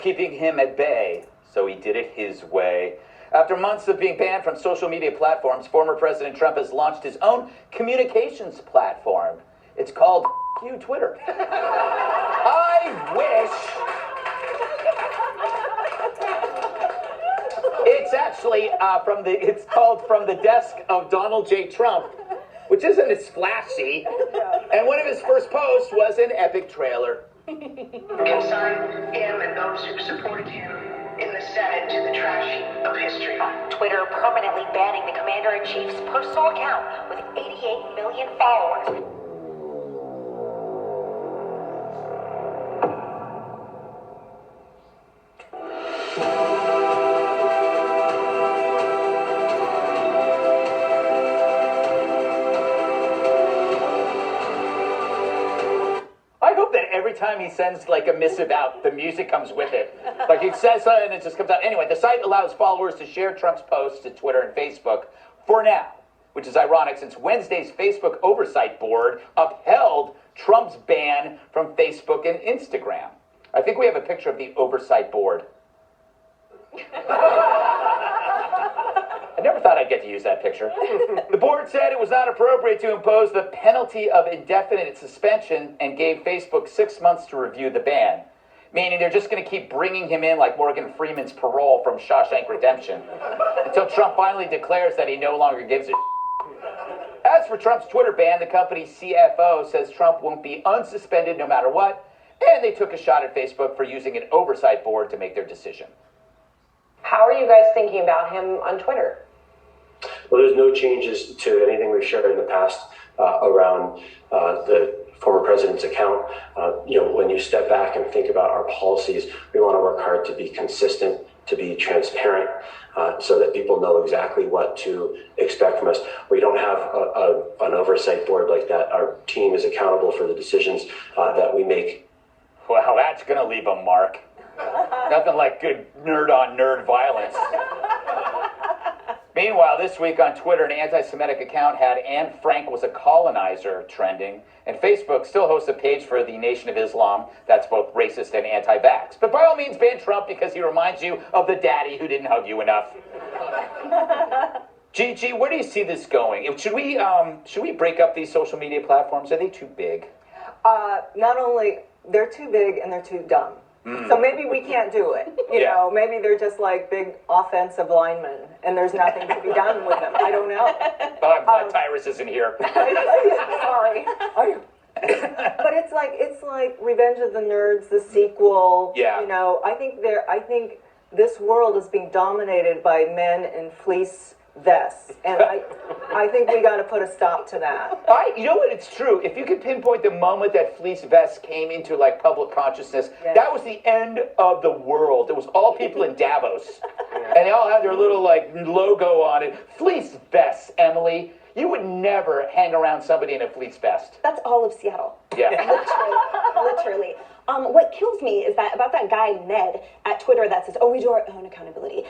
keeping him at bay, so he did it his way. After months of being banned from social media platforms, former President Trump has launched his own communications platform. It's called you Twitter. I wish. It's actually it's called From the Desk of Donald J. Trump, which isn't as flashy. And one of his first posts was an epic trailer. Consign him and those who supported him in the Senate to the trash heap of history. Twitter permanently banning the commander-in-chief's personal account with 88 million followers. I hope that every time he sends like a missive out, the music comes with it. Like he says something and it just comes out. Anyway, the site allows followers to share Trump's posts to Twitter and Facebook for now, which is ironic since Wednesday's Facebook Oversight Board upheld Trump's ban from Facebook and Instagram. I think we have a picture of the Oversight Board. I never thought I'd get to use that picture. The board said it was not appropriate to impose the penalty of indefinite suspension and gave Facebook 6 months to review the ban, meaning they're just going to keep bringing him in like Morgan Freeman's parole from Shawshank Redemption until Trump finally declares that he no longer gives a As for Trump's Twitter ban, the company's CFO says Trump won't be unsuspended no matter what, and they took a shot at Facebook for using an oversight board to make their decision. How are you guys thinking about him on Twitter? Well, there's no changes to anything we've shared in the past around the former president's account. When you step back and think about our policies, we want to work hard to be consistent, to be transparent, so that people know exactly what to expect from us. We don't have an oversight board like that. Our team is accountable for the decisions that we make. Well, that's going to leave a mark. Nothing like good nerd-on-nerd violence. Meanwhile, this week on Twitter, an anti-Semitic account had "Anne Frank was a colonizer" trending, and Facebook still hosts a page for the Nation of Islam that's both racist and anti-vax. But by all means, ban Trump because he reminds you of the daddy who didn't hug you enough. Gigi, where do you see this going? Should we break up these social media platforms? Are they too big? Not only they're too big and they're too dumb. So maybe we can't do it. You know, maybe they're just like big offensive linemen and there's nothing to be done with them. I don't know. Oh, I'm glad Tyrus isn't here. Sorry. But it's like Revenge of the Nerds, the sequel. Yeah. You know, I think this world is being dominated by men in fleece vests, and I think we got to put a stop to that. You know what? It's true. If you could pinpoint the moment that fleece vests came into like public consciousness, that was the end of the world. It was all people in Davos, and they all had their little like logo on it. Fleece vests, Emily. You would never hang around somebody in a fleece vest. That's all of Seattle. Yeah. Literally. What kills me is that about that guy Ned at Twitter that says, "Oh, we do our own accountability."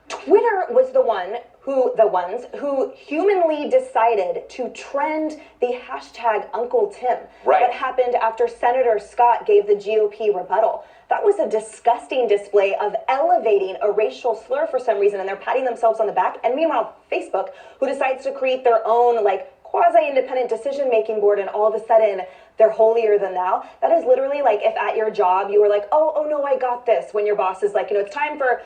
Twitter was the ones who humanly decided to trend the hashtag Uncle Tim. Right. That happened after Senator Scott gave the GOP rebuttal. That was a disgusting display of elevating a racial slur for some reason, and they're patting themselves on the back. And meanwhile, Facebook, who decides to create their own like quasi-independent decision-making board, and all of a sudden they're holier than thou. That is literally like if at your job you were like, oh no, I got this, when your boss is like, it's time for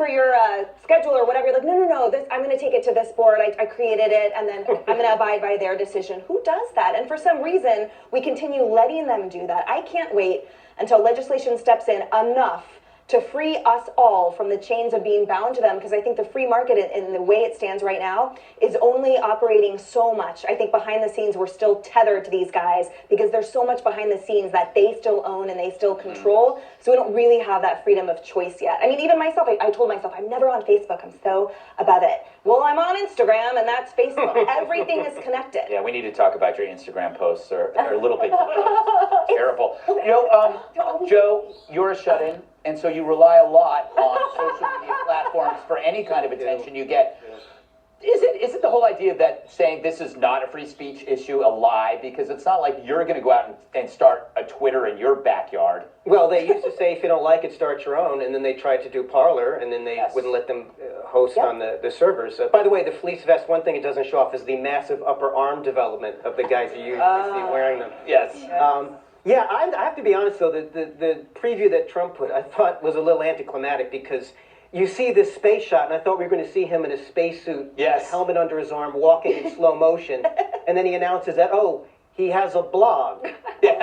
your schedule or whatever. You're like, no, this, I'm going to take it to this board. I created it, and then I'm going to abide by their decision. Who does that? And for some reason, we continue letting them do that. I can't wait until legislation steps in enough to free us all from the chains of being bound to them, because I think the free market in the way it stands right now is only operating so much. I think behind the scenes we're still tethered to these guys because there's so much behind the scenes that they still own and they still control, so we don't really have that freedom of choice yet. I mean, even myself, I told myself I'm never on Facebook, I'm so above it. Well, I'm on Instagram and that's Facebook. Everything is connected. Yeah, we need to talk about your Instagram posts. They're a little bit terrible. Joe, you're a shut-in, and so you rely a lot on social media platforms for any kind of attention you get. Isn't the whole idea that saying this is not a free speech issue a lie? Because it's not like you're going to go out and start a Twitter in your backyard. Well, they used to say if you don't like it, start your own, and then they tried to do Parler, and then they wouldn't let them host on the servers. By the way, the fleece vest, one thing it doesn't show off is the massive upper arm development of the guys you see wearing them. Yes. Yeah, I have to be honest, though, the preview that Trump put, I thought was a little anticlimactic because you see this space shot, and I thought we were going to see him in a spacesuit, yes, helmet under his arm, walking in slow motion, and then he announces that, oh, he has a blog. You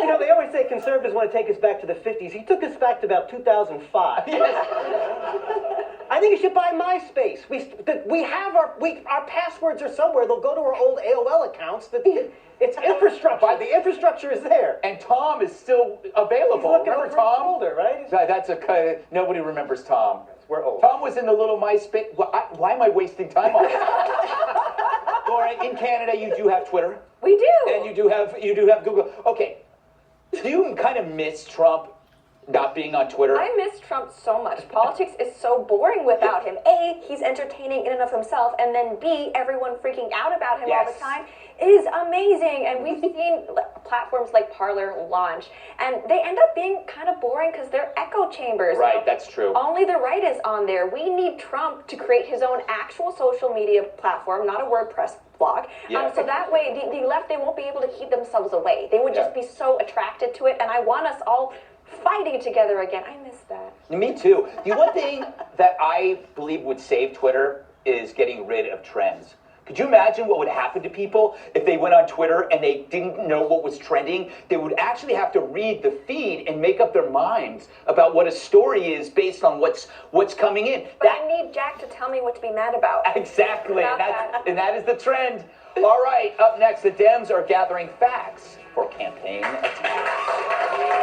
know, they always say conservatives want to take us back to the 50s. He took us back to about 2005. I think you should buy MySpace. We have our passwords are somewhere. They'll go to our old AOL accounts. It's infrastructure. The infrastructure is there. And Tom is still available. He's looking Remember over Tom? Shoulder, right? That's nobody remembers Tom. We're old. Tom was in the little MySpace. Why am I wasting time on this? Laura, in Canada, you do have Twitter. We do. And you do have Google. Okay. Do you kind of miss Trump not being on Twitter? I miss Trump so much. Politics is so boring without him. A, he's entertaining in and of himself, and then B, everyone freaking out about him all the time. It is amazing, and we've seen platforms like Parler launch, and they end up being kind of boring because they're echo chambers. Right, that's true. Only the right is on there. We need Trump to create his own actual social media platform, not a WordPress blog. So that way, the left, they won't be able to keep themselves away. They would just be so attracted to it, and I want us all fighting together again. I miss that. Me too. The one thing that I believe would save Twitter is getting rid of trends. Could you imagine what would happen to people if they went on Twitter and they didn't know what was trending? They would actually have to read the feed and make up their minds about what a story is based on what's coming in. But I need Jack to tell me what to be mad about. Exactly, and that is the trend. All right, up next, the Dems are gathering facts for campaign attack.